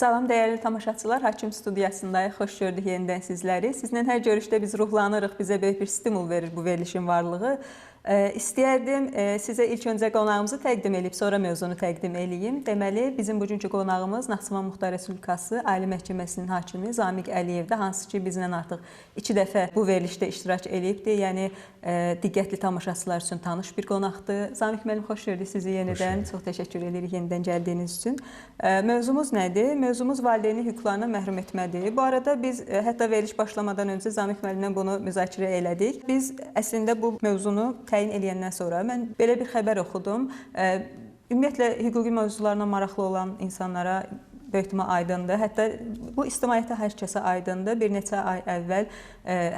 Salam dəyərli tamaşaçılar, Hakim studiyasındayıq. Xoş gördük yenidən sizləri. Sizlə hər görüşdə biz ruhlanırıq, bizə böyük bir stimul verir bu verilişin varlığı. İstəyərdim sizə ilk öncə qonağımızı təqdim edib, sonra mövzunu təqdim edeyim. Deməli, bizim bugünkü qonağımız Naxçıvan Muxtar Respublikası Ali Məhkəməsinin hakimi Zamiq Əliyevdir, hansı ki, bizlə artıq 2 dəfə bu verilişdə iştirak edibdir. Yəni, diqqətli tamaşaçılar üçün tanış bir qonaqdır. Zamiq müəllim, xoş gördük sizi yenidən. Çox təşəkkür edirik yenidən gəldiyiniz üçün. Mövzumuz nədir? Mövzumuz valideyni hüquqlarından məhrum etmədir. Bu arada biz hətta veriliş başlamadan öncə Zamiq müəllimlə bunu müzakirə elədik. Biz əslində bu mövzunu təyin edəndən sonra mən belə bir xəbər oxudum. Ümumiyyətlə, hüquqi mövzularla maraqlı olan insanlara böyük ehtimal aydındır. Hətta bu ictimaiyyətə hər kəsə aydındır. Bir neçə ay əvvəl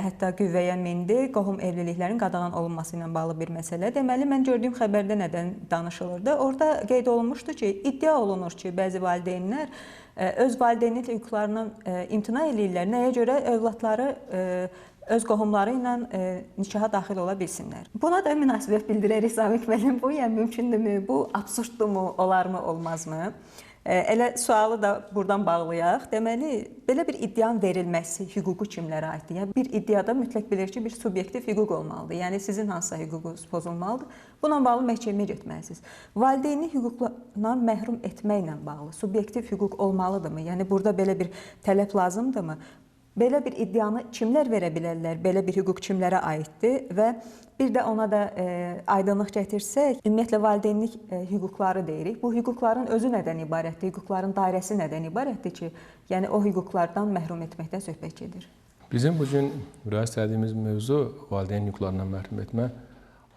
hətta qüvvəyə mindi, qohum evliliklərin qadağan olunması ilə bağlı bir məsələ. Deməli, mən gördüyüm xəbərdə nədən danışılırdı? Orada qeyd olunmuşdu ki, iddia olunur ki, bəzi valideynlər öz valideynlik hüquqlarından imtina edirlər. Nəyə görə övladları öz qohumları ilə nikaha daxil ola bilsinlər. Buna da münasibət bildirərik Zamiq müəllim. Bu yəni mümkündürmü? Bu absurddumu? Olarmı, olmazmı? Elə sualı da buradan bağlayaq. Deməli, belə bir iddianın verilməsi hüququ kimlərə aiddir? Yəni, bir iddiada mütləq bilir ki, bir subyektiv hüquq olmalıdır. Yəni, sizin hansısa hüququnuz pozulmalıdır. Buna bağlı məhkəməyə getməlisiniz. Valideyni hüquqlarından məhrum etməklə bağlı subyektiv hüquq olmalıdırmı? Yəni, burada belə bir tələb lazımdırmı? Belə bir iddianı kimlər verə bilərlər? Belə bir hüquq kimlərə aiddir? Və bir də ona da aydınlıq gətirsək, ümumiyyətlə valideynlik hüquqları deyirik. Bu hüquqların özü nədən ibarətdir? Hüquqların dairəsi nədən ibarətdir ki, yəni o hüquqlardan məhrum etməkdən söhbət gedir? Bizim bugün müraciət etdiyimiz mövzu valideyn hüquqlarından məhrum etmə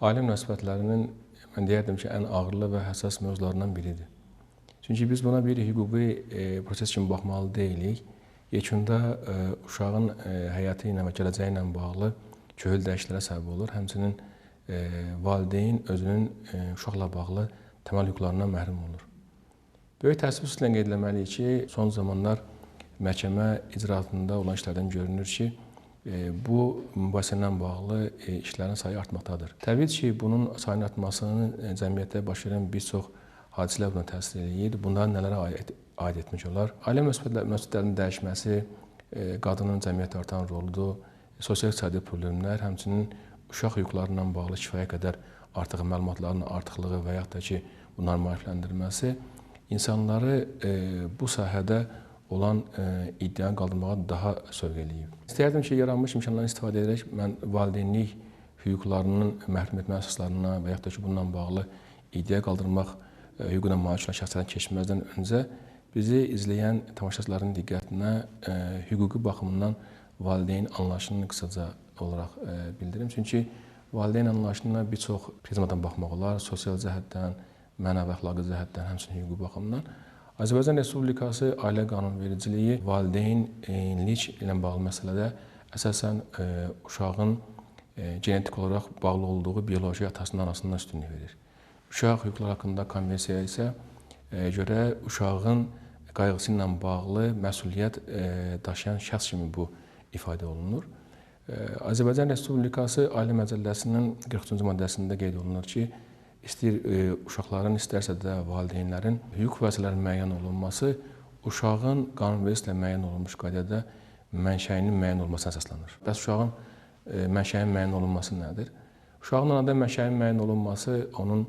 ailə münasibətlərinin, mən deyərdim ki, ən ağırlı və həssas mövzularından biridir. Çünki biz buna bir hüquqi proses kimi baxmalı deyilik. Yekunda uşağın həyatı ilə və gələcəyi ilə bağlı köhül dəyişikliklərə səbəb olur. Həmçinin valideyn özünün uşaqla bağlı təməl hüquqlarından məhrum olur. Böyük təəssüflə qeyd etməliyik ki, son zamanlar məhkəmə icraatında olan işlərdən görünür ki, bu mübahisə ilə bağlı işlərin sayı artmaqdadır. Təbii ki, bunun sayının artmasının cəmiyyətdə baş verən bir çox hadisələr buna təsir edir. Bunların nələrə aid etmək olar? Ailə münasibətlərinin dəyişməsi, qadının cəmiyyətdə artan roludur, sosial-iqtisadi problemlər, həmçinin uşaq hüquqları ilə bağlı kifayət qədər artıq məlumatların artıqlığı və yaxud da ki, bunların maarifləndirilməsi insanları bu sahədə olan iddianı qaldırmağa daha sövq eləyib. İstəyərdim ki, yaranmış imkanlardan istifadə edərək mən valideynlik hüquqlarının məhrum etmə əsaslarına və yaxud da ki, bununla bağlı iddia qaldırmaq hüququna malik olan şəxslərdən keçməzdən öncə bizi izləyən tamaşaçıların diqqətinə hüquqi baxımından valideyn anlayışını qısaca olaraq bildirim. Çünki valideyn anlayışına bir çox prizmadan baxmaq olar, sosial cəhətdən, mənəvi əxlaqi cəhətdən, həmçinin hüquqi baxımdan. Azərbaycan Respublikası ailə qanunvericiliyi valideynlik ilə bağlı məsələdə əsasən uşağın genetik olaraq bağlı olduğu bioloji atasının arasından üstünlük verir. Uşaq hüquqları haqqında konvensiyaya isə görə uşağın qayğısı ilə bağlı məsuliyyət daşıyan şəxs kimi bu ifadə olunur. Azərbaycan Respublikası Ailə Məcəlləsinin 43-cü maddəsində qeyd olunur ki, istəyir uşaqların, istərsə də valideynlərin hüquq vəzifələrinin müəyyən olunması uşağın qanunvericiliklə müəyyən olunmuş qaydada mənşəyinin müəyyən olunmasına əsaslanır. Bəs uşağın mənşəyin müəyyən olunması nədir? Uşağın anadan mənşəyin müəyyən olunması onun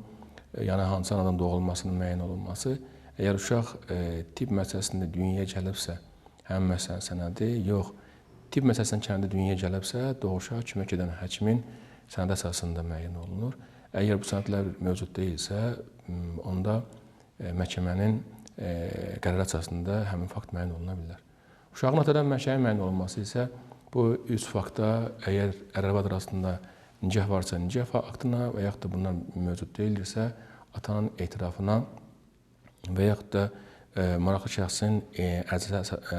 yəni hansı anadan doğulmasının müəyyən olunması, əgər uşaq tibb məsələsində dünyaya gəlibsə, həmin məsələ sənədi, yox, tibb məsələsindən kənarda dünyaya gəlibsə, doğuşa kömək edən həkimin sənəd əsasında müəyyən olunur. Əgər bu sənədlər mövcud deyilsə, onda məhkəmənin qərarı əsasında həmin fakt müəyyən oluna bilər. Uşağın atadan mənşəyin müəyyən olunması isə bu üç faktda, əgər ər-arvad arasında nicah varsa, nicah aktına və yaxud da bunlar mövcud deyildirsə, atanın etirafına və yaxud da maraqlı şəxsin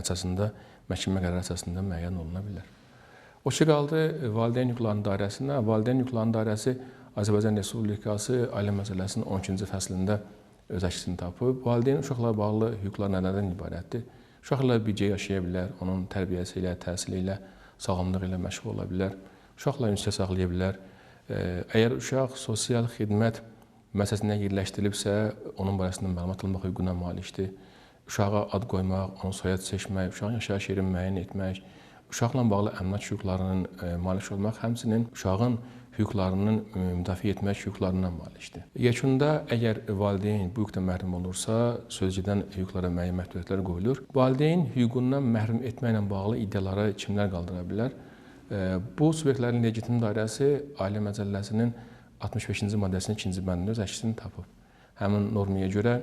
əsasında, məhkəmə qərarı əsasında müəyyən oluna bilər. O ki, qaldı valideyn hüquqlarının dairəsinə. Valideyn hüquqlarının dairəsi Azərbaycan Respublikası Ailə Məcəlləsinin 12-ci fəslində öz əksini tapıb. Valideyn uşaqla bağlı hüquqlar nələrdən ibarətdir? Uşaqla birgə yaşaya bilər, onun tərbiyəsi ilə, təhsili ilə, sağlamlığı ilə məşğul ola bilər. Uşaqla ünsiyyət saxlaya bilər. Əgər uşaq sosial xidmət müəssisəsində yerləşdirilibsə, onun barəsində məlumat almaq hüququna malikdir. uşağa ad qoymaq, onun soyad seçmək, uşağın yaşayış yerini müəyyən etmək, uşaqla bağlı əmlak hüquqlarının malik olmaq, həmçinin uşağın hüquqlarının müdafiə etmək hüquqlarından malikdir. Yekunda əgər valideyn bu hüquqdan məhrum olursa, sözcüdən hüquqlara müəyyən məhdudiyyətlər qoyulur. Valideyn hüququndan məhrum etməklə bağlı iddiaları kimlər qaldıra bilər? Bu subyektlərin legitim dairəsi Ailə Məcəlləsinin 65-ci maddəsinin 2-ci bəndində öz əksini tapıb. Həmin normaya görə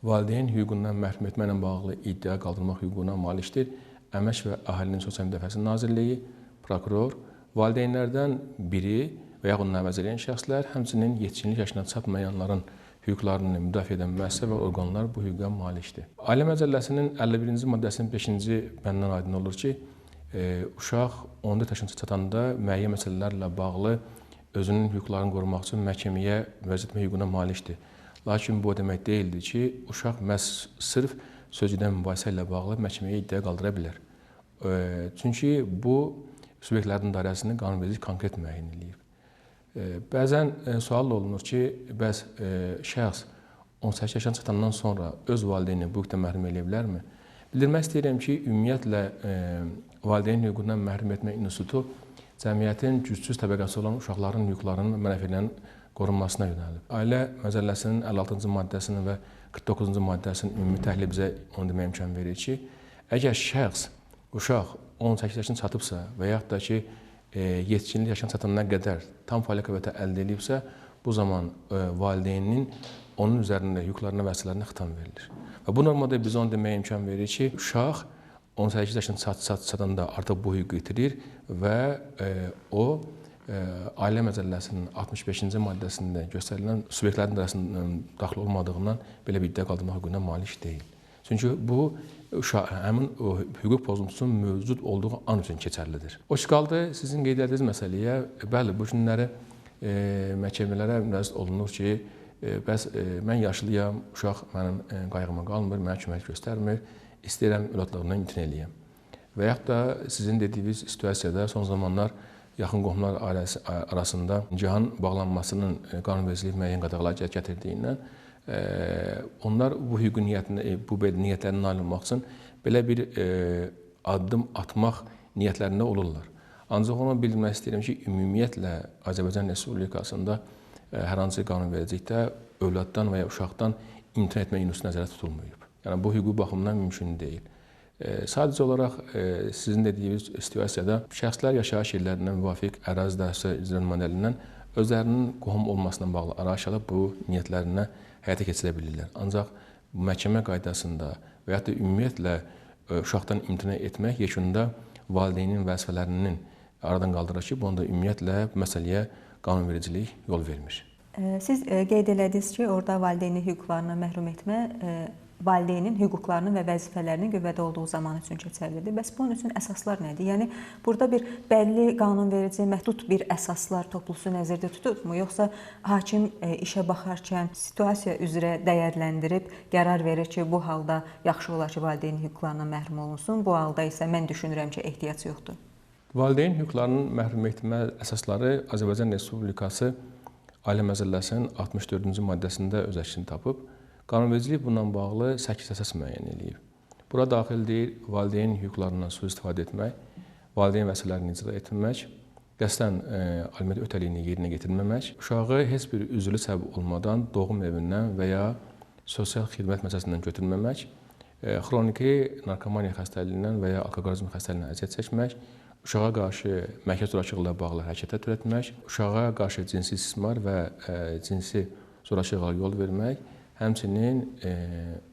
valideyn hüququndan məhrum etməklə bağlı iddia qaldırmaq hüququna malikdir. Əmək və Əhalinin Sosial Müdafiəsi Nazirliyi, prokuror, valideynlərdən biri və yaxud onu əvəz edən şəxslər, həmçinin yetkinlik yaşına çatmayanların hüquqlarını müdafiə edən müəssisə və orqanlar bu hüquqa malikdir. Ailə Məcəlləsinin 51-ci maddəsinin 5-ci bəndən aydın olur ki, uşaq 14 yaşına çatanda müəyyən məsələlərlə bağlı özünün hüquqlarını qorumaq üçün məhkəməyə müraciət etmə hüququna malikdir. Lakin bu o demək deyildir ki, uşaq məhz sırf sözcüdən mübahisə ilə bağlı məhkəməyə iddia qaldıra bilər. Çünki bu subyektlərin dairəsini qanunverici konkret müəyyən eləyir. Bəzən sual olunur ki, bəs şəxs 18 yaşına çatandan sonra öz valideyni bu hüquqdan məhrum edə bilərmi? Bildirmək istəyirəm ki, ümumiyyətlə valideyn hüququndan məhrum etmə institutu cəmiyyətin gücsüz təbəqəsi olan uşaqların hüquqlarının və mənafelərinin qorunmasına yönəlib. Ailə Məcəlləsinin 56-cı maddəsinin və 49-cu maddəsinin ümumi təhlili bizə onu deməyə imkan verir ki, əgər şəxs, uşaq 18 yaşına çatıbsa və yaxud da ki, yetkinlik yaşına çatana qədər tam fəaliyyət qüvvəti əldə edibsə, bu zaman valideyninin onun üzərində hüquqlarına və vəzifələrinə xitam verilir. Və bu normada bizə onu deməyə imkan verir ki, uşaq 18 yaşına çatanda artıq bu hüququ itirir və o Ailə Məcəlləsinin 65-ci maddəsində göstərilən subyektlərin dairəsindən daxil olmadığından belə bir iddia qaldırmaq hüququna malik deyil. Çünki bu həmin hüquq pozuntusunun mövcud olduğu an üçün keçərlidir. O ki qaldı sizin qeyd etdiyiniz məsələyə, bəli, bu günləri məhkəmələrə müraciət olunur ki, bəs mən yaşlıyam, uşaq mənim qayğıma qalmır, mənə kömək göstərmir, istəyirəm övladlarımdan imtina eləyəm. Və yaxud da sizin dediyiniz situasiyada son zamanlar yaxın qohumlar arasında nikahın bağlanmasının qanunvericiliyi müəyyən qadağalar gətirdiyindən onlar bu hüquqi niyyətlərinə nail olmaq üçün belə bir addım atmaq niyyətlərində olurlar. Ancaq onu bildirmək istəyirəm ki, ümumiyyətlə Azərbaycan Respublikasında hər hansı qanunvericilikdə övladdan və ya uşaqdan imtina etmə institutu nəzərdə tutulmayıb. Yəni bu hüquqi baxımdan mümkün deyil. Sadəcə olaraq sizin dediyiniz situasiyada şəxslər yaşayış yerlərindən müvafiq ərazi dairəsi icra nümayəndəliyindən özlərinin qohum olmasına bağlı arayış alıb bu niyyətlərinə həyata keçirə bilirlər. Ancaq məhkəmə qaydasında və yaxud da ümumiyyətlə uşaqdan imtina etmək yekununda valideynin vəzifələrinin aradan qaldırır ki, bunda ümumiyyətlə bu məsələyə qanunvericilik yol vermir. Siz qeyd elədiniz ki, orada valideynin hüquqlarına məhrum etmə valideynin hüquqlarının və vəzifələrinin qüvvədə olduğu zaman üçün keçərlidir. Bəs bunun üçün əsaslar nədir? Yəni burada bir bəlli qanunverici, məhdud bir əsaslar toplusu nəzərdə tutulubmu, yoxsa hakim işə baxarkən situasiya üzrə dəyərləndirib qərar verir ki, bu halda yaxşı olar ki, valideynin hüquqlarına məhrum olunsun, bu halda isə mən düşünürəm ki, ehtiyac yoxdur. Valideyn hüquqlarının məhrum etmə əsasları Azərbaycan Respublikası Ailə Məcəlləsinin 64-cü maddəsində öz əksini tapıb. Qanunvericilik bununla bağlı 8 əsas müəyyən eləyib. Bura daxildir valideyn hüquqlarından sui-istifadə etmək, valideyn vəzifələrini icra etməmək, qəsdən aliment ötəliyini yerinə yetirməmək, uşağı heç bir üzrlü səbəb olmadan doğum evindən və ya sosial xidmət müəssisəsindən götürməmək, xroniki narkomaniya xəstəliyindən və ya alkoqolizm xəstəliyindən əziyyət çəkmək, uşağa qarşı mərkəz zorakılığı ilə bağlı hərəkətə törətmək, uşağa qarşı cinsi istismar və cinsi zorakılığa yol vermək, həmçinin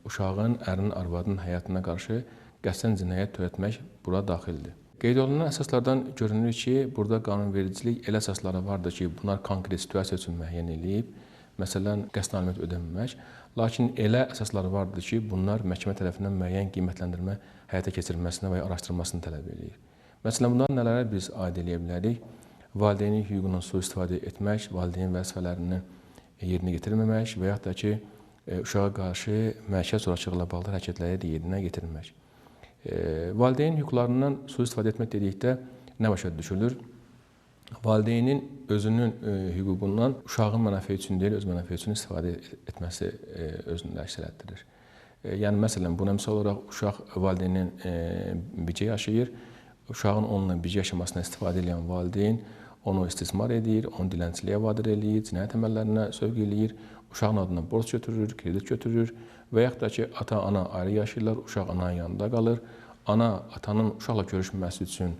uşağın, ərinin, arvadının həyatına qarşı qəsdən cinayət törətmək bura daxildir. Qeyd olunan əsaslardan görünür ki, burada qanunvericilik elə əsasları vardır ki, bunlar konkret situasiya üçün müəyyən eləyib. Məsələn, qəsdən aliment ödəməmək. Lakin elə əsasları vardır ki, bunlar məhkəmə tərəfindən müəyyən qiymətləndirmə həyata keçirilməsinə və ya araşdırılmasını tələb edir. Məsələn, bundan nələrə biz aid edə bilərik? Valideynin hüququndan sui-istifadə etmək, valideyn vəzifələrini yerinə yetirməmək və yaxud da ki, uşağa qarşı mərkəz zorakılığı ilə bağlı hərəkətləri yerinə yetirmək. Valideyn hüquqlarından sui-istifadə etmək dedikdə nə başa düşülür? Valideynin özünün hüququndan uşağın mənafeyi üçün deyil, öz mənafeyi üçün istifadə etməsi özünü əks etdirir. Yəni məsələn, buna misal olaraq uşaq valideynin bircə yaşayır, uşağın onunla bircə yaşamasına istifadə edən valideyn onu istismar edir, onu dilənçiliyə vadar eləyir, cinayət əməllərinə sövq eləyir, uşağın adına borc götürür, kredit götürür və yaxud da ki, ata-ana ayrı yaşayırlar, uşaq ananın yanında qalır. Ana atanın uşaqla görüşməsi üçün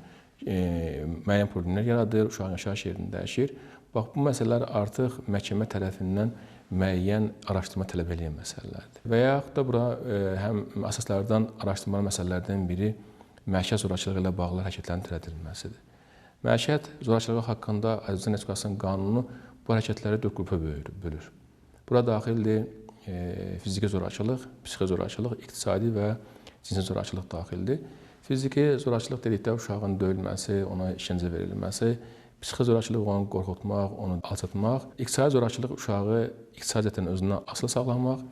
müəyyən problemlər yaradır, uşağın yaşayış yerini dəyişir. Bax, bu məsələlər artıq məhkəmə tərəfindən müəyyən araşdırma tələb edən məsələlərdir. Və yaxud da bura həm əsaslardan araşdırmalı məsələlərdən biri məişət zorakılığı ilə bağlı hərəkətlərin törədilməsidir. Məişət zorakılığı haqqında Azərbaycan Respublikasının qanunu bu hərəkətləri 4 qrupa bölür. Bura daxildir fiziki zorakılıq, psixi zorakılıq, iqtisadi və cinsi zorakılıq daxildir. Fiziki zorakılıq dedikdə uşağın döyülməsi, ona işgəncə verilməsi, psixi zorakılıq onu qorxutmaq, onu alçatmaq, iqtisadi zorakılıq uşağı iqtisadiyyətən özünə asılı saxlamaq,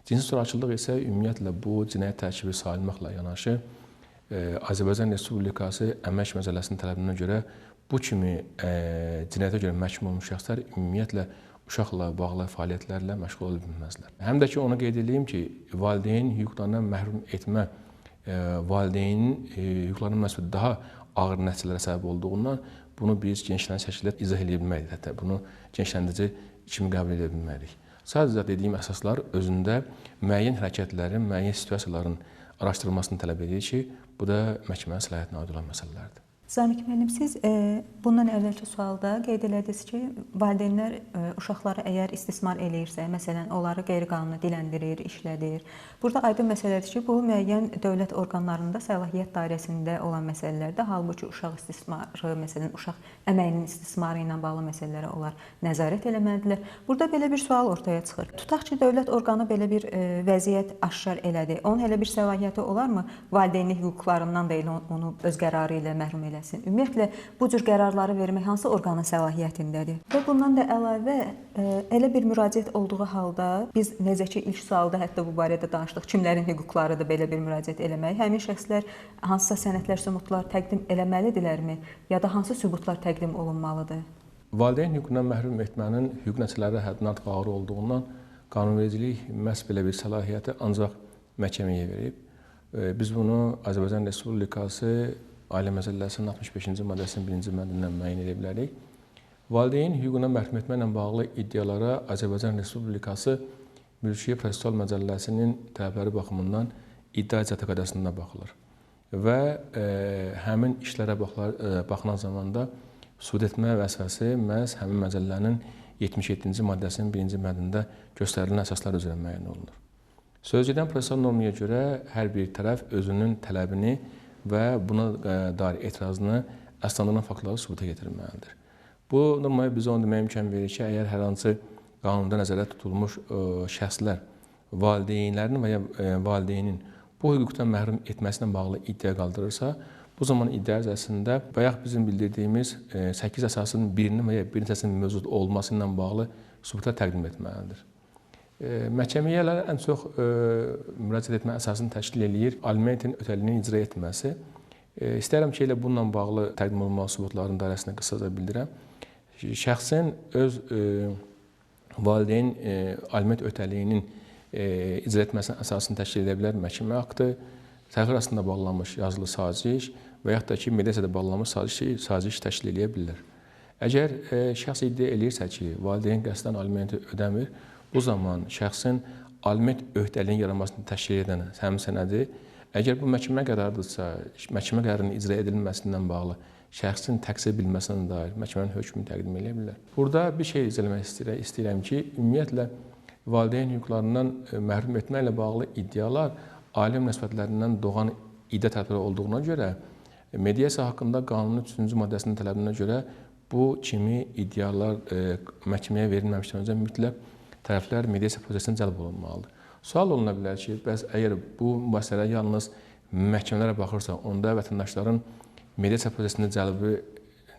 cinsi zorakılıq isə ümumiyyətlə bu cinayət tərkibi sayılmaqla yanaşı Azərbaycan Respublikası əmək məcəlləsinin tələbinə görə bu kimi cinayətə görə məhkum olmuş şəxslər ümumiyyətlə uşaqla bağlı fəaliyyətlərlə məşğul ola bilməzlər. Həm də ki, onu qeyd edeyim ki, valideyn hüquqlarından məhrum etmə valideynin hüquqlarının məhsul daha ağır nəticələrə səbəb olduğundan bunu biz genişlənmiş şəkildə izah edə bilmərik. Hətta bunu genişləndirici kimi qəbul edə bilmərik. Sadəcə dediyim əsaslar özündə müəyyən hərəkətlərin, müəyyən situasiyaların araşdırılmasını tələb edir ki, bu da məhkəmənin səlahiyyətinə aid olan məsələlərdir. Zamiq müəllim, siz bundan əvvəlki sualda qeyd elədiniz ki, valideynlər uşaqları əgər istismar eləyirsə, məsələn, onları qeyri-qanuni diləndirir, işlədir. Burada aydın məsələdir ki, bu müəyyən dövlət orqanlarında səlahiyyət dairəsində olan məsələlərdir. Halbuki uşaq istismarı, məsələn, uşaq əməyinin istismarı ilə bağlı məsələlərə onlar nəzarət eləməlidirlər. Burada belə bir sual ortaya çıxır. Tutaq ki, dövlət orqanı belə bir vəziyyət aşkar elədi. Onun elə bir səlahiyyəti olarmı? Valideynlik hüquqlarından da elə onu öz qərarı ilə məhrum eləsin. Ümumiyyətlə, bu cür qərarları vermək hansı orqanın səlahiyyətindədir? Və bundan da əlavə, elə bir müraciət olduğu halda, biz necə ki, ilk sualda hətta bu barədə danışdıq, kimlərin hüquqlarıdır belə bir müraciət eləmək? Həmin şəxslər hansısa sənədlər, sübutlar təqdim eləməlidirlərmi? Ya da hansı sübutlar təqdim olunmalıdır? Valideyn hüququndan məhrum etmənin hüquq nəticələri həddindən artıq ağır olduğundan qanunvericilik məhz belə bir səlahiyyəti ancaq məhkəməyə verib. Biz bunu Azərbaycan Respublikası Ailə Məcəlləsinin 65-ci maddəsinin 1-ci bəndində müəyyən edə bilərik. Valideyn hüququna məhkum etməklə bağlı iddialara Azərbaycan Respublikası Mülkiyyət Prosessual Məcəlləsinin tələbləri baxımından iddia icraatı qaydasında baxılır. Və həmin işlərə baxılan zamanda sübut etmə vəzifəsi məhz həmin məcəllənin 77-ci maddəsinin 1-ci bəndində göstərilən əsaslar üzrə müəyyən olunur. Sözügedən prosessual normaya görə hər bir tərəf özünün tələbini və buna dair etirazını əsaslandıran faktları sübuta yetirməlidir. Bu normaya bizə onu deməyə imkan verir ki, əgər hər hansı qanunda nəzərdə tutulmuş şəxslər valideynlərin və ya valideynin bu hüquqdan məhrum etməsinə bağlı iddia qaldırırsa, bu zaman iddia ərzəsində bayaq bizim bildirdiyimiz 8 əsasın birinin və ya bir neçəsinin mövcud olması ilə bağlı sübutlar təqdim etməlidir. Məhkəməyə ən çox müraciət etmə əsasını təşkil eləyir alimentin ötəliyinin icra etməsi. İstərəm ki, elə bununla bağlı təqdim olunmalı sübutların dairəsində qısaca bildirəm. Şəxsin öz valideyn aliment ötəliyinin icra etməsinin əsasını təşkil edə bilər məhkəmə aktı, təxir arasında bağlanmış yazılı saziş və yaxud da ki, mediasiyada bağlanmış saziş təşkil edə bilər. Əgər şəxs iddia eləyirsə ki, valideyn qəsdən alimenti ödəmir, bu zaman şəxsin aliment öhdəliyinin yaranmasını təşkil edən həmin sənədi, əgər bu məhkəmə qərarıdırsa, məhkəmə qərarının icra edilməsindən bağlı şəxsin təqsir bilməsinə dair məhkəmənin hökmünü təqdim edə bilər. Burada bir şey izləmək istəyirəm ki, ümumiyyətlə valideyn hüquqlarından məhrum etməklə bağlı iddialar ailə münasibətlərindən doğan iddia tələbləri olduğuna görə, mediasiya haqqında qanunun 3-cü maddəsinin tələbinə görə bu kimi iddialar məhkəməyə verilməmişdən öncə mütləq tərəflər mediasiya prosesinə cəlb olunmalıdır. Sual oluna bilər ki, bəs əgər bu məsələ yalnız məhkəmələrə baxırsa, onda vətəndaşların mediasiya prosesində cəlbi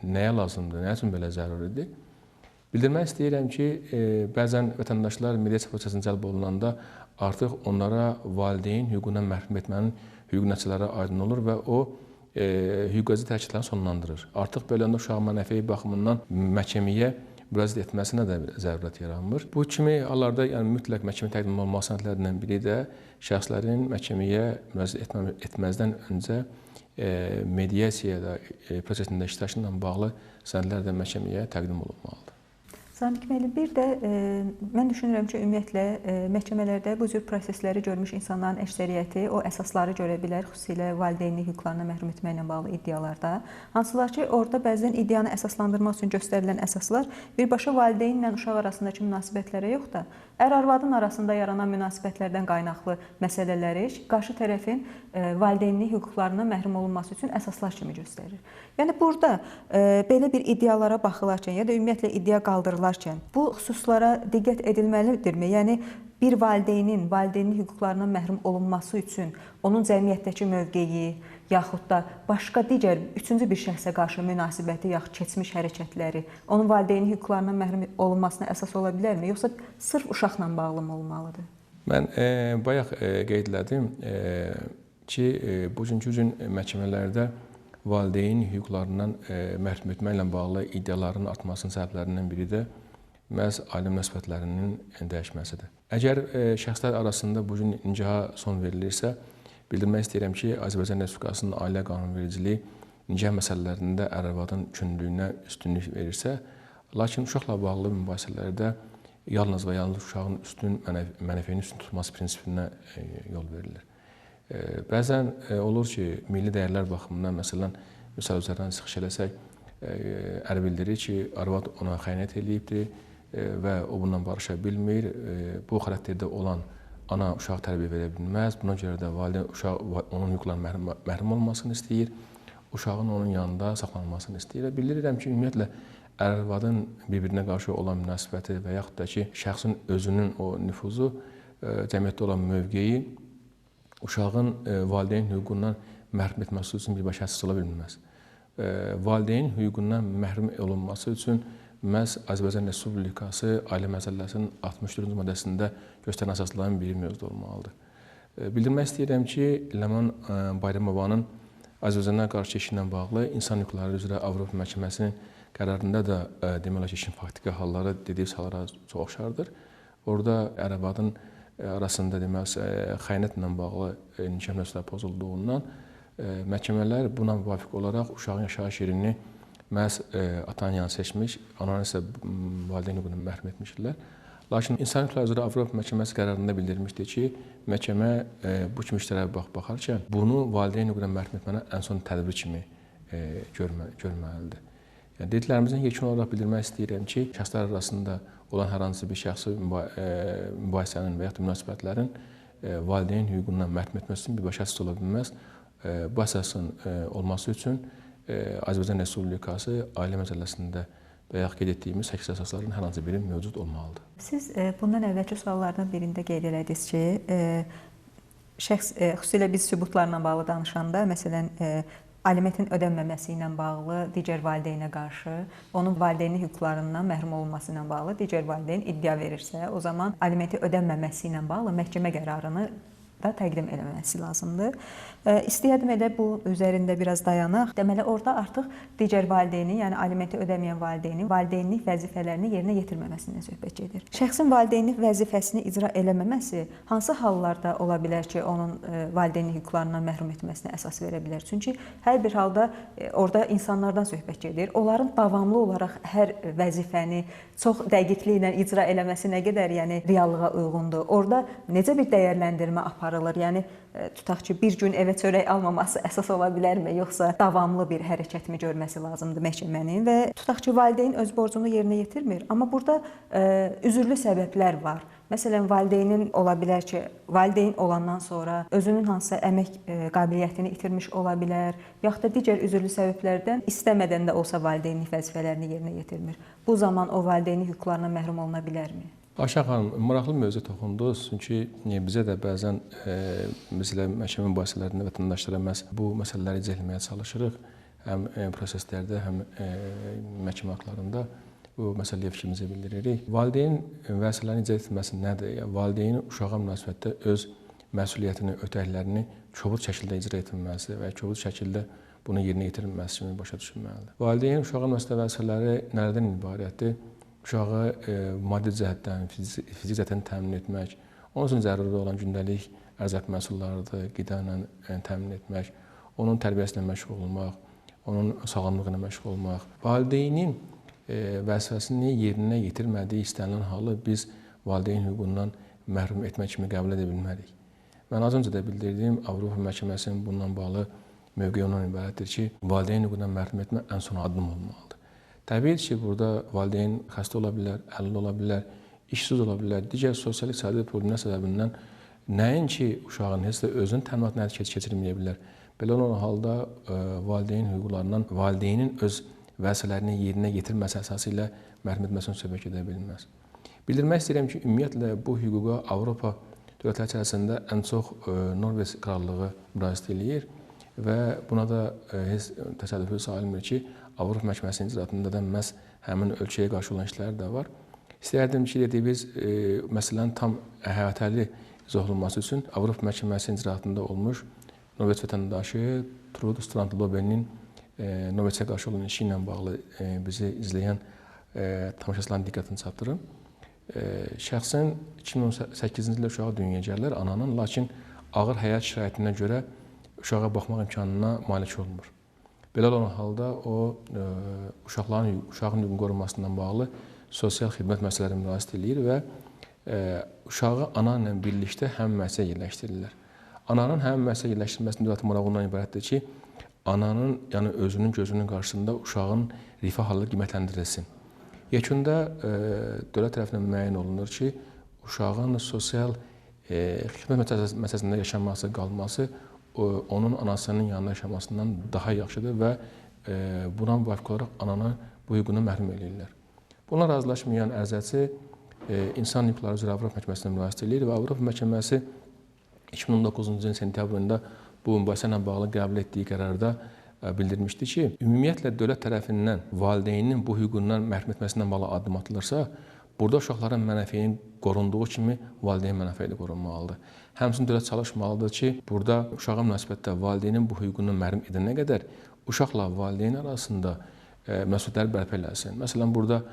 nəyə lazımdır, nə üçün belə zəruridir? Bildirmək istəyirəm ki, bəzən vətəndaşlar mediasiya prosesinə cəlb olunanda artıq onlara valideyn hüququndan məhrum etmənin hüquq nəticələri aydın olur və o hüquq-vəzi tərkiblərini sonlandırır. Artıq belə uşaq mənəfi baxımından məhkəməyə müraciət etməsinə də bir zərurət yaranmır. Bu kimi hallarda yəni mütləq məhkəmə təqdim olunmalı sənədlərindən biri də şəxslərin məhkəməyə müraciət etməzdən öncə mediasiyada prosesində iştirakı ilə bağlı sənədlər də məhkəməyə təqdim olunmalıdır. Zamiq müəllim, bir də mən düşünürəm ki, ümumiyyətlə məhkəmələrdə bu cür prosesləri görmüş insanların əksəriyyəti o əsasları görə bilər, xüsusilə valideynlik hüquqlarına məhrum etməklə bağlı iddialarda. Hansılar ki, orada bəzən iddianı əsaslandırmaq üçün göstərilən əsaslar birbaşa valideynlə uşaq arasındakı münasibətlərə yox da, ər-arvadın arasında yaranan münasibətlərdən qaynaqlı məsələləri qarşı tərəfin valideynlik hüquqlarına məhrum olunması üçün əsaslar kimi göstərir. Yəni burada belə bir iddialara baxılarkən ya da ümumiyyətlə iddia qaldırılarkən bu xüsuslara diqqət edilməlidirmi? Yəni bir valideynin valideynlik hüquqlarından məhrum olunması üçün onun cəmiyyətdəki mövqeyi yaxud da başqa digər üçüncü bir şəxsə qarşı münasibəti yaxud keçmiş hərəkətləri onun valideynlik hüquqlarından məhrum olunmasına əsas ola bilərmi? Yoxsa sırf uşaqla bağlı mı olmalıdır? Mən bayaq qeyd elədim ki, bugünkü gün məhkəmələrdə valideyn hüquqlarından məhrum etməklə bağlı iddiaların artmasının səbəblərindən biri də məhz ailə münasibətlərinin dəyişməsidir. Əgər şəxslər arasında bu gün nikaha son verilirsə, bildirmək istəyirəm ki, Azərbaycan Respublikasının ailə qanunvericiliyi nikah məsələlərində ər-arvadın könüllülüyünə üstünlük verirsə, lakin uşaqla bağlı mübahisələrdə yalnız və yalnız uşağın mənəfeyinin üstün tutması prinsipinə yol verilir. Bəzən olur ki, milli dəyərlər baxımından, məsələn, misal üzərindən çıxış eləsək, ər bildirir ki, arvad ona xəyanət eləyibdir və o bundan barışa bilmir. Bu xarakterdə olan ana uşaq tərbiyə verə bilməz. Buna görə də valideyn onun hüquqlarının məhrum olmasını istəyir, uşağın onun yanında saxlanılmasını istəyir. Bildirirəm ki, ümumiyyətlə, ər-arvadın bir-birinə qarşı olan münasibəti və yaxud da ki, şəxsin özünün o nüfuzu, cəmiyyətdə olan mövqeyi uşağın valideyn hüququndan məhrum etməsi üçün birbaşa əsas ola bilməz. Valideyn hüququndan məhrum olunması üçün məhz Azərbaycan Respublikası Ailə Məcəlləsinin 64-cü maddəsində göstərilən əsasların biri mövcud olmalıdır. Bildirmək istəyirəm ki, Ləman Bayramovanın Azərbaycana qarşı işi ilə bağlı İnsan Hüquqları üzrə Avropa Məhkəməsinin qərarında da demək olar ki, işin faktiki halları dediyi hallara çox oxşardır. Orada ər-arvadın arasında deməli xəyanətlə bağlı nikah münasibətləri pozulduğundan məhkəmələr buna müvafiq olaraq uşağın yaşayış yerini məhz atanın yanı seçmiş, ananı isə valideyn hüququndan məhrum etmişdilər. Lakin İnsan Hüquqları üzrə Avropa Məhkəməsi qərarında bildirmişdi ki, məhkəmə bu kimi işlərə baxarkən bunu valideyn hüququndan məhrum etməni ən son tədbir kimi görməlidir. Yəni, dediklərimizin yekun olaraq bildirmək istəyirəm ki, şəxslər arasında olan hər hansı bir şəxsi mübahisənin və yaxud da münasibətlərin valideyn hüququndan məhrum etməsi üçün birbaşa əsas ola bilməz. Bu əsasın olması üçün Azərbaycan Respublikası Ailə Məcəlləsində bayaq qeyd etdiyimiz 8 əsasların hər hansı biri mövcud olmalıdır. Siz bundan əvvəlki suallardan birində qeyd elədiniz ki, şəxs xüsusilə biz sübutlarla bağlı danışanda, məsələn, alimentin ödənməməsi ilə bağlı digər valideynə qarşı, onun valideynlik hüquqlarından məhrum olunması ilə bağlı digər valideyn iddia verirsə, o zaman alimenti ödənməməsi ilə bağlı məhkəmə qərarını da təqdim eləməsi lazımdır. İstəyərdim elə bu üzərində biraz dayanaq. Deməli, orada artıq digər valideynin, yəni alimenti ödəməyən valideynin valideynlik vəzifələrini yerinə yetirməməsindən söhbət gedir. Şəxsin valideynlik vəzifəsini icra eləməməsi hansı hallarda ola bilər ki, onun valideynlik hüquqlarından məhrum etməsinə əsas verə bilər? Çünki hər bir halda orada insanlardan söhbət gedir. Onların davamlı olaraq hər vəzifəni çox dəqiqliklə icra eləməsi nə qədər, yəni reallığa uyğundur? Orada necə bir dəyərləndirmə aparılır? Yəni tutaq ki, bir gün evə çörək almaması əsas ola bilərmi, yoxsa davamlı bir hərəkətmi görməsi lazımdır məhkəmənin və tutaq ki, valideyn öz borcunu yerinə yetirmir, amma burada üzürlü səbəblər var. Məsələn, valideynin ola bilər ki, valideyn olandan sonra özünün hansısa əmək qabiliyyətini itirmiş ola bilər, yaxud da digər üzürlü səbəblərdən istəmədən də olsa valideynlik vəzifələrini yerinə yetirmir. Bu zaman o valideynlik hüquqlarından məhrum oluna bilərmi? Ayşə xanım, maraqlı mövzuya toxundunuz. Çünki bizə də bəzən məsələn məhkəmə mübahisələrində vətəndaşlara bu məsələləri izah etməyə çalışırıq. Həm proseslərdə, həm məhkəmə aktlarında bu məsələyə fikrimizi bildiririk. Valideyn vəzifələrini icra etməsi nədir? Yəni, valideynin uşağa münasibətdə öz məsuliyyətini, öhdəliklərini kobud şəkildə icra etməsi və kobud şəkildə bunu yerinə yetirməsi kimi başa düşülməlidir. Valideyn uşağa münasibətdə vəzifələri nələrdən ibarətdir? uşağı maddi cəhətdən, fizik cəhətdən təmin etmək, onun üçün zəruri olan gündəlik ərzaq məhsullarıdır, qida ilə təmin etmək, onun tərbiyəsi ilə məşğul olmaq, onun sağlamlığı ilə məşğul olmaq. Valideynin vəzifəsini yerinə yetirmədiyi istənilən halı biz valideyn hüququndan məhrum etmək kimi qəbul edə bilmərik. Mən az öncə də bildirdiyim Avropa Məhkəməsinin bundan bağlı mövqeyi ondan ibarətdir ki, valideyn hüququndan məhrum etmə ən son addım olmalıdır. Təbii ki, burada valideyn xəstə ola bilər, əlil ola bilər, işsiz ola bilər, digər sosial-iqtisadi problemlər səbəbindən nəinki uşağın heç də özünün təminatını həyata keçirməyə bilər. Belə olan halda valideyn hüquqlarından valideynin öz vəzifələrini yerinə yetirməsi əsası ilə məhrum etməsini söhbət edə bilməz. Bildirmək istəyirəm ki, ümumiyyətlə bu hüquqa Avropa dövlətləri içərisində ən çox Norveç Krallığı müraciət eləyir və buna da heç təsadüfi sayılmır ki, Avropa Məhkəməsinin icraatında da məhz həmin ölkəyə qarşı olan işlər də var. İstərdim ki, dediyimiz məsələnin tam əhatəli izah olunması üçün Avropa Məhkəməsinin icraatında olmuş Norveç vətəndaşı Trude Strand-Loben'in Norveçə qarşı olan işi ilə bağlı bizi izləyən tamaşaçıların diqqətini çatdırım. Şəxsən 2018-ci ildə uşağı dünyaya gəlirlər ananın, lakin ağır həyat şəraitinə görə uşağa baxmaq imkanına malik olmur. Belə olan halda o uşağın hüququnun qorunmasından bağlı sosial xidmət məsələlərinə müraciət edir və uşağı ana ilə birlikdə həmin müəssisəyə yerləşdirirlər. Ananın həmin müəssisəyə yerləşdirilməsinin dövlət marağı ondan ibarətdir ki, ananın, yəni özünün gözünün qarşısında uşağın rifah halı qiymətləndirilsin. Yekunda dövlət tərəfindən müəyyən olunur ki, uşağın sosial xidmət məsələsində yaşanması, qalması onun anasının yanında yaşamasından daha yaxşıdır və buna müvafiq olaraq ananı bu hüququndan məhrum edirlər. Buna razılaşmayan ərizəçi İnsan Hüquqları üzrə Avropa Məhkəməsinə müraciət edir və Avropa Məhkəməsi 2019-cu ilin sentyabrında bu mübahisə ilə bağlı qəbul etdiyi qərarda bildirmişdi ki, ümumiyyətlə dövlət tərəfindən valideynin bu hüququndan məhrum etməsindən bağlı addım atılırsa, burada uşaqların mənafeyinin qorunduğu kimi valideyn mənafeyi də qorunmalıdır. Həmçinin dövlət çalışmalıdır ki, burada uşağa münasibətdə valideynin bu hüququndan məhrum edənə qədər uşaqla valideyn arasında məsuliyyətləri bərpa eləsin. Məsələn, burada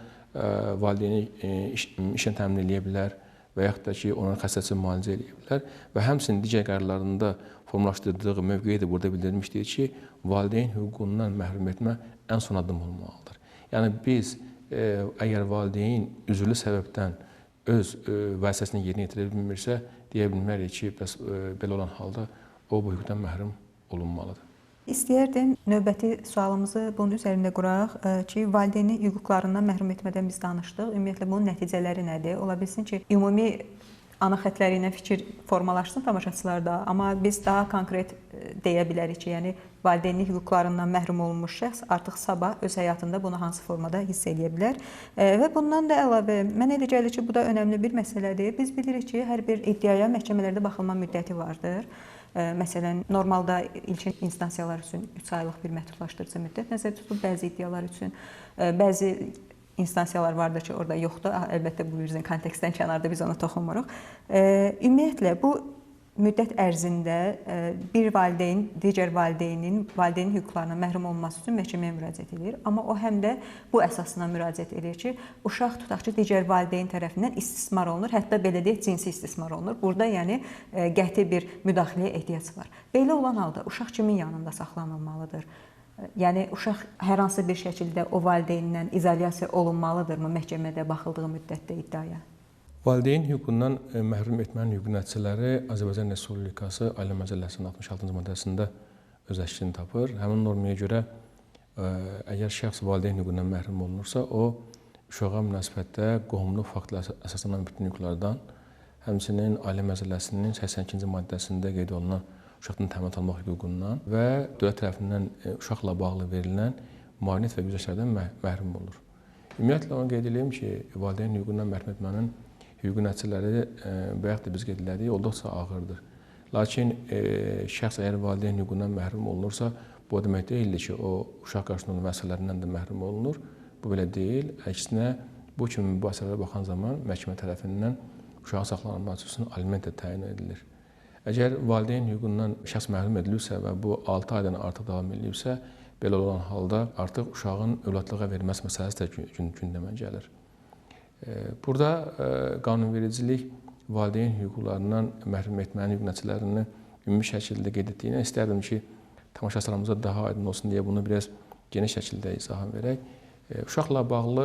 valideyni işlə təmin edə bilər və yaxud da ki, onun xəstəsi müalicə edə bilər və həmçinin digər qərarlarında formalaşdırdığı mövqeyi də burada bildirmişdir ki, valideyn hüququndan məhrum etmə ən son addım olmalıdır. Yəni biz əgər valideyn üzrlü səbəbdən öz vəzifəsini yerinə yetirə bilmirsə, deyə bilmərik ki, belə olan halda o bu hüquqdan məhrum olunmalıdır. İstəyərdim növbəti sualımızı bunun üzərində quraq ki, valideyni hüquqlarından məhrum etmədən biz danışdıq. Ümumiyyətlə bunun nəticələri nədir? Ola bilsin ki, ümumi ana xətləri ilə fikir formalaşsın tamaşaçılarda, amma biz daha konkret deyə bilərik ki, yəni valideynlik hüquqlarından məhrum olunmuş şəxs artıq sabah öz həyatında bunu hansı formada hiss edə bilər. Və bundan da əlavə, mən elə gəlir ki, bu da önəmli bir məsələdir. Biz bilirik ki, hər bir iddiaya məhkəmələrdə baxılma müddəti vardır. Məsələn, normalda ilkin instansiyalar üçün 3 aylıq bir məhdudlaşdırıcı müddət nəzərdə tutulub, bəzi iddialar üçün, bəzi instansiyalar vardır ki, orada yoxdur. Əlbəttə, bu yüzden kontekstdən kənarda biz ona toxunmuruq. Ümumiyyətlə, bu müddət ərzində bir valideyn digər valideynin hüquqlarına məhrum olması üçün məhkəməyə müraciət edir. Amma o həm də bu əsasına müraciət edir ki, uşaq tutaq ki, digər valideyn tərəfindən istismar olunur, hətta belə deyək, cinsi istismar olunur. Burada yəni qəti bir müdaxiləyə ehtiyac var. Belə olan halda uşaq kimin yanında saxlanılmalıdır? Yəni uşaq hər hansı bir şəkildə o valideynindən izolyasiya olunmalıdırmı məhkəmədə baxıldığı müddətdə iddiaya? Valideyn hüququndan məhrum etmənin hüquqi nəticələri Azərbaycan Respublikası Ailə Məcəlləsinin 66-cı maddəsində öz əksini tapır. Həmin normaya görə əgər şəxs valideyn hüququndan məhrum olunursa, o uşağa münasibətdə qohumluq faktları əsaslanan bütün hüquqlardan, həmçinin Ailə Məcəlləsinin 82-ci maddəsində qeyd olunan uşaqdan təminat almaq hüququndan və dövlət tərəfindən uşaqla bağlı verilən müavinət və güzəştlərdən məhrum olur. Ümumiyyətlə, onu qeyd edeyim ki, valideyn hüququndan məhrum etmənin hüquqi nəticələri bayaq da biz qeyd elədik, olduqca ağırdır. Lakin şəxs əgər valideyn hüququndan məhrum olunursa, bu demək deyildir ki, o uşaq qarşısında olan vəzifələrindən də məhrum olunur. Bu belə deyil. Əksinə, bu kimi mübahisələrə baxan zaman məhkəmə tərəfindən uşağın saxlanılması üçün aliment də təyin edilir. Əgər valideyn hüququndan şəxs məhrum edilirsə və bu 6 aydan artıq davam edilirsə, belə olan halda artıq uşağın övladlığa verilməsi məsələsi də gündəmə gəlir. Burada qanunvericilik valideyn hüquqlarından məhrum etmənin hüquq nəticələrini ümumi şəkildə qeyd etdiyinə istərdim ki, tamaşaçılarımıza daha aydın olsun deyə bunu biraz geniş şəkildə izah verək. Uşaqla bağlı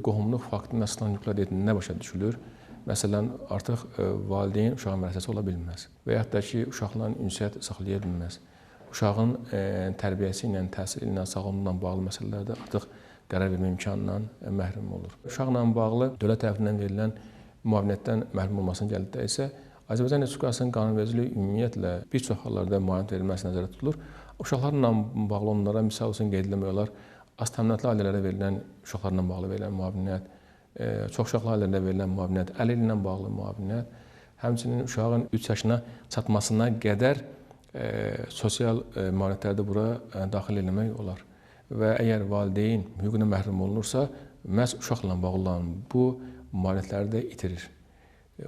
qohumluq faktının əsasən hüquqlar edildiyi nə başa düşülür? Məsələn, artıq valideyn uşağın vərəsəsi ola bilməz və yaxud da ki, uşaqla ünsiyyət saxlaya bilməz. Uşağın tərbiyəsi ilə, təhsili ilə, sağlamlıqla bağlı məsələlərdə artıq qərar vermə imkanından məhrum olur. Uşaqla bağlı dövlət tərəfindən verilən müavinətdən məhrum olmasının gəldikdə isə Azərbaycan Respublikasının qanunvericiliyi ümumiyyətlə bir çox hallarda müavinət verilməsi nəzərdə tutulur. Uşaqlarla bağlı onlara misal üçün qeyd etmək olar, az təminatlı ailələrə verilən uşaqlarla bağlı verilən müavinət, çox uşaqlı ailələrə verilən müavinət, əlil ilə bağlı müavinət, həmçinin uşağın 3 yaşına çatmasına qədər sosial müavinətləri də bura daxil etmək olar. Və əgər valideyn hüququna məhrum olunursa, məhz uşaqla bağlı olan bu müavinətləri də itirir.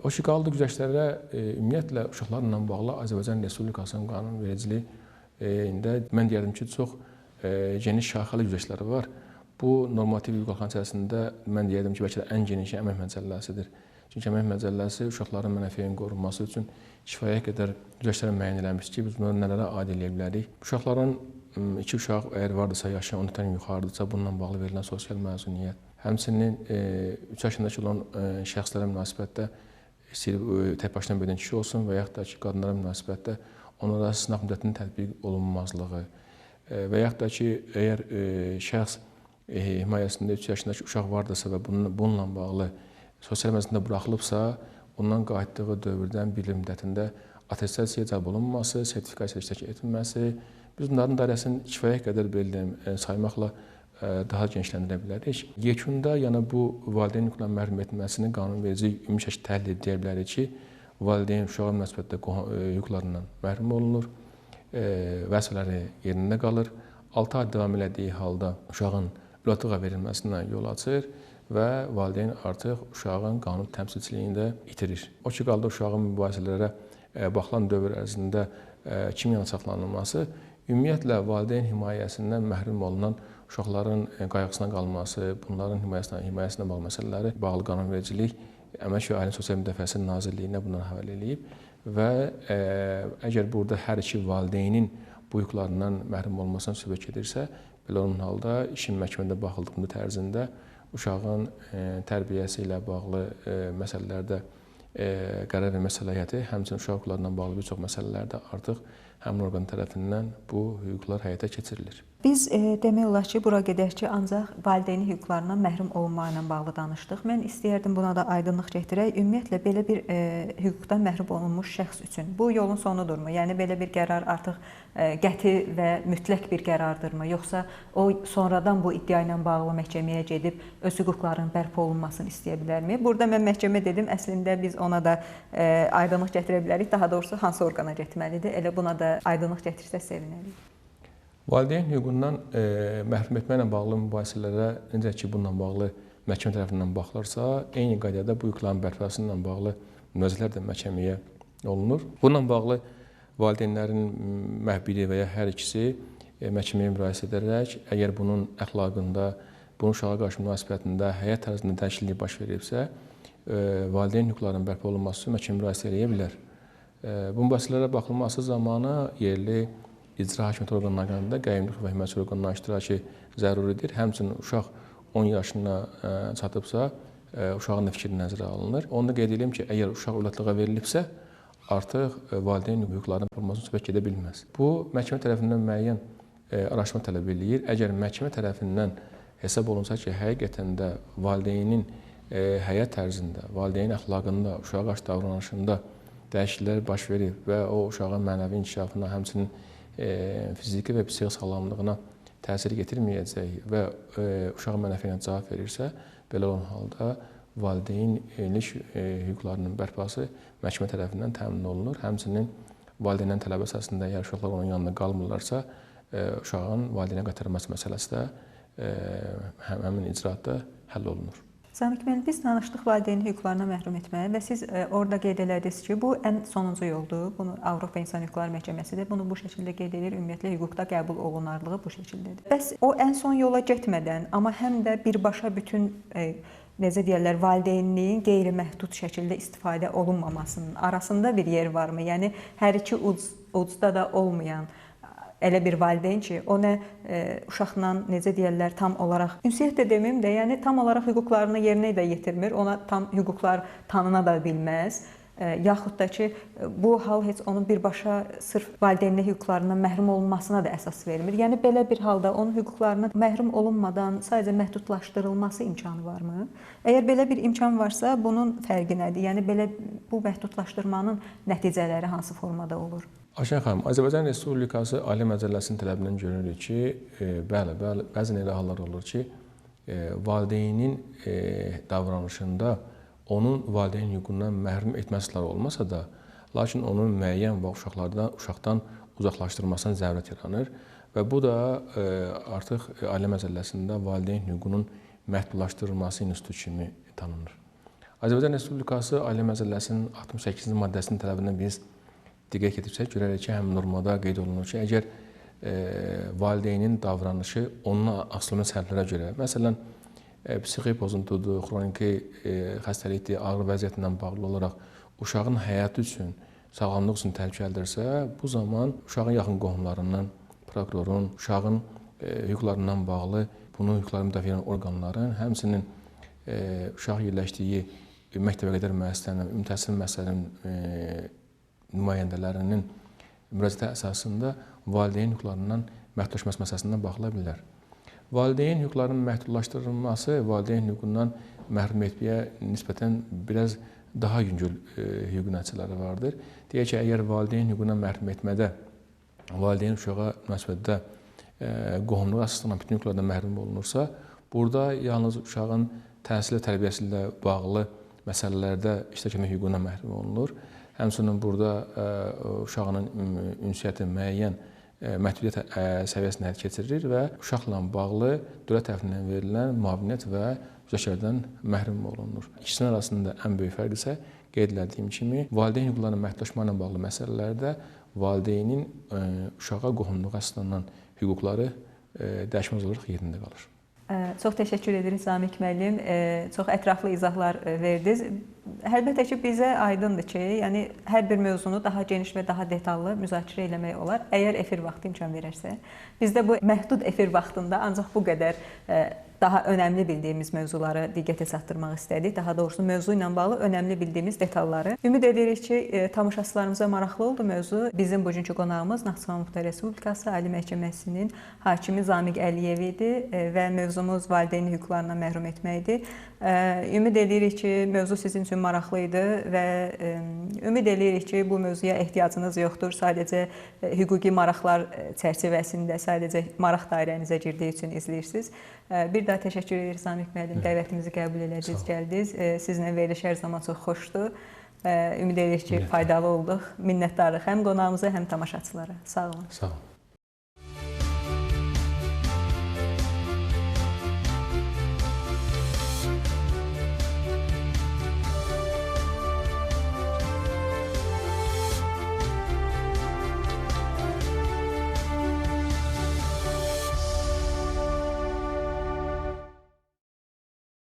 O ki, qaldı güzəştlərə ümumiyyətlə uşaqlarla bağlı Azərbaycan Respublikasının qanunvericiliyində mən deyərdim ki, çox geniş şaxəli güzəştləri var. Bu normativ hüquq qalxanı içərisində mən deyərdim ki, bəlkə də ən geniş əmək məcəlləsidir. Çünki əmək məcəlləsi uşaqların mənəfiyyənin qorunması üçün kifayət qədər güzəştləri müəyyən eləmiş ki, biz bunları nələrə aid edə bilərik. Uşaqların 2 uşaq əgər vardırsa, yaşı 14-dən yuxarıdırsa, bununla bağlı verilən sosial məzuniyyət. Həmçinin 3 yaşındakı olan şəxslərə münasibətdə istəyir tək başına böyüdən kişi olsun və yaxud da ki, qadınlara münasibətdə onlara sınaq müddətinin tətbiq olunmazlığı və yaxud da ki, əgər şəxs himayəsində 3 yaşındakı uşaq vardırsa və bununla bağlı sosial məzuniyyətdə buraxılıbsa, ondan qayıtdığı dövrdən bir il müddətində attestasiyaya cəlb olunması, sertifikasiya iştirak etməsi, biz bunların dairəsini kifayət qədər belə saymaqla daha genişləndirə bilərik. Yekunda, yəni bu valideyn hüququndan məhrum etməsinin qanunverici ümumi şəkildə təhlil edə bilərik ki, valideyn uşağa münasibətdə hüquqlarından məhrum olunur, vəzifələri yerində qalır, 6 ay davam elədiyi halda uşağın övladlığa verilməsinə yol açır və valideyn artıq uşağın qanun təmsilçiliyində itirir. O ki, qaldı uşağın mübahisələrə baxılan dövr ərzində kim yana saxlanılması, ümumiyyətlə valideyn himayəsindən məhrum olunan uşaqların qayğısına qalması, bunların himayəsinə bağlı məsələləri bağlı qanunvericilik Əmək və Ailə Sosial Müdafiəsi Nazirliyinə bundan həvalə edib və əgər burada hər iki valideynin bu hüquqlarından məhrum olmasına söhbət gedirsə, belə olan halda işin məhkəmədə baxıldığı tərzində uşağın tərbiyəsi ilə bağlı məsələlərdə qərar vermə səlahiyyəti, həmçinin uşaq hüquqlarından bağlı bir çox məsələlərdə artıq həmin orqan tərəfindən bu hüquqlar həyata keçirilir. Biz demək olar ki, bura gedək ki, ancaq valideynin hüquqlarından məhrum olunma ilə bağlı danışdıq. Mən istəyərdim buna da aydınlıq gətirək. Ümumiyyətlə, belə bir hüquqdan məhrum olunmuş şəxs üçün bu yolun sonudurmu? Yəni, belə bir qərar artıq qəti və mütləq bir qərardırmı? Yoxsa o sonradan bu iddia ilə bağlı məhkəməyə gedib öz hüquqlarının bərpa olunmasını istəyə bilərmi? Burada mən məhkəmə dedim, əslində biz ona da aydınlıq gətirə bilərik. Daha doğrusu, hansı orqana getməlidir? Elə buna da aydınlıq gətirsə sevinərik. Valideyn hüququndan məhrum etməklə bağlı mübahisələrə necə ki, bununla bağlı məhkəmə tərəfindən baxılırsa, eyni qaydada bu hüquqların bərpası ilə bağlı müraciətlər də məhkəməyə olunur. Bununla bağlı valideynlərin biri və ya hər ikisi məhkəməyə müraciət edərək, əgər bunun əxlaqında, bunun uşağa qarşı münasibətində, həyat tərzində dəyişiklik baş veribsə, valideyn hüquqlarının bərpa olunması üçün məhkəməyə müraciət edə bilər. Bu mübahisələrə baxılması zamanı yerli icra hakimiyyəti orqanlarında qayyumluq və himayəçi orqanlarının iştirakı zəruridir. Həmçinin uşaq 10 yaşına çatıbsa, uşağın da fikri nəzərə alınır. Onu da qeyd edeyim ki, əgər uşaq övladlığa verilibsə, artıq valideyn hüquqlarının formasına söhbət gedə bilməz. Bu, məhkəmə tərəfindən müəyyən araşdırma tələb eləyir. Əgər məhkəmə tərəfindən hesab olunsa ki, həqiqətən də valideynin həyat tərzində, valideynin əxlaqında, uşağa qarşı davranışında dəyişikliklər baş verib və o uşağın mənəvi inkişafına, həmçinin fiziki və psixi sağlamlığına təsir getirməyəcək və uşağın mənəfiyyətinə cavab verirsə, belə olan halda valideynlik hüquqlarının bərpası məhkəmə tərəfindən təmin olunur. Həmçinin valideynlərin tələb əsasında əgər uşaqlar onun yanında qalmırlarsa, uşağın valideynə qaytarılması məsələsi də həmin icraatda həll olunur. Zamiq müəllim, biz danışdıq valideyn hüquqlarına məhrum etməyə və siz orada qeyd elədiniz ki, bu ən sonuncu yoldur. Bunu Avropa İnsan Hüquqları Məhkəməsi də bunu bu şəkildə qeyd edir. Ümumiyyətlə hüquqda qəbul olunarlığı bu şəkildədir. Bəs o ən son yola getmədən, amma həm də birbaşa bütün necə deyirlər, valideynliyin qeyri-məhdud şəkildə istifadə olunmamasının arasında bir yer varmı? Yəni hər iki ucda da olmayan elə bir valideyn ki, o nə uşaqla necə deyirlər, tam olaraq ünsiyyət də deməyim də, yəni tam olaraq hüquqlarını yerinə də yetirmir, ona tam hüquqlar tanına da bilməz. Yaxud da ki, bu hal heç onun birbaşa sırf valideynlik hüquqlarından məhrum olunmasına da əsas vermir. Yəni belə bir halda onun hüquqlarına məhrum olunmadan sadəcə məhdudlaşdırılması imkanı varmı? Əgər belə bir imkan varsa, bunun fərqi nədir? Yəni belə bu məhdudlaşdırmanın nəticələri hansı formada olur? Ayşən xanım, Azərbaycan Respublikası Ali Məcəlləsinin tələbindən görürük ki, bəli, bəzən elə hallar olur ki, valideynin davranışında onun valideyn hüququndan məhrum etməsi olmasa da, lakin onun müəyyən uşaqdan uzaqlaşdırılmasına zərurət yaranır və bu da artıq Ali Məcəlləsində valideyn hüququnun məhdudlaşdırılması institutu kimi tanınır. Azərbaycan Respublikası Ali Məcəlləsinin 68-ci maddəsinin tələbindən biz diqqət yetirsək, görərək ki, həmin normada qeyd olunur ki, əgər valideynin davranışı onun asılı səbəblərə görə, məsələn, psixi pozuntudur, xroniki xəstəlikdir, ağır vəziyyətlə bağlı olaraq uşağın həyatı üçün, sağlamlıq üçün təhlükəlidirsə, bu zaman uşağın yaxın qohumlarından, prokurorun, uşağın hüquqlarından bağlı bunu hüquqları müdafiə edən orqanların, həmçinin uşaq yerləşdiyi məktəbə qədər müəssisələrin, ümumi təhsil müəssisələrinin nümayəndələrinin müraciəti əsasında valideyn hüquqlarından məhdudlaşması məsələsindən baxıla bilər. Valideyn hüquqlarının məhdudlaşdırılması valideyn hüququndan məhrum etməyə nisbətən biraz daha yüngül hüquq nəticələri vardır. Deyək ki, əgər valideyn hüququndan məhrum etmədə valideyn uşağa münasibətdə qohumluq əsasından bütün hüquqlardan məhrum olunursa, burada yalnız uşağın təhsil və tərbiyəsi ilə bağlı məsələlərdə iştirak etmə hüququndan məhrum olunur. Həmçinin burada uşağın ünsiyyəti müəyyən məhdudiyyət səviyyəsində həyata keçirilir və uşaqla bağlı dövlət tərəfindən verilən müavinət və müzakirədən məhrum olunur. İkisinin arasında ən böyük fərq isə qeyd etdiyim kimi, valideyn hüquqlarının məhdudlaşma ilə bağlı məsələlərdə valideynin uşağa qohumluq əsasından hüquqları dəyişməz olaraq yerində qalır. Çox təşəkkür edirik Zamiq müəllim. Çox ətraflı izahlar verdiniz. Əlbəttə ki, bizə aydındır ki, yəni hər bir mövzunu daha geniş və daha detallı müzakirə etmək olar, əgər efir vaxtı imkan verərsə. Biz də bu məhdud efir vaxtında ancaq bu qədər daha önəmli bildiyimiz mövzuları diqqətə çatdırmaq istədik. Daha doğrusu mövzu ilə bağlı önəmli bildiyimiz detalları. Ümid edirik ki, tamaşaçılarımıza maraqlı oldu mövzu. Bizim bugünkü qonağımız Naxçıvan Muxtar Respublikası Ali Məhkəməsinin hakimi Zamiq Əliyev idi və mövzumuz valideyn hüquqlarından məhrum etməkdir. Ümid edirik ki, mövzu sizin üçün maraqlı idi və ümid edirik ki, bu mövzuya ehtiyacınız yoxdur. Sadəcə hüquqi maraqlar çərçivəsində, sadəcə maraq dairənizə girdiyi üçün izləyirsiniz. Bir daha təşəkkür edirik Zamiq müəllim, dəvətimizi qəbul ediniz, gəldiniz. Sizinlə veriliş hər zaman çox xoşdur. Ümid edirik ki, faydalı olduq. Minnətdarıq həm qonağımıza, həm tamaşaçılara. Sağ olun. Sağ olun.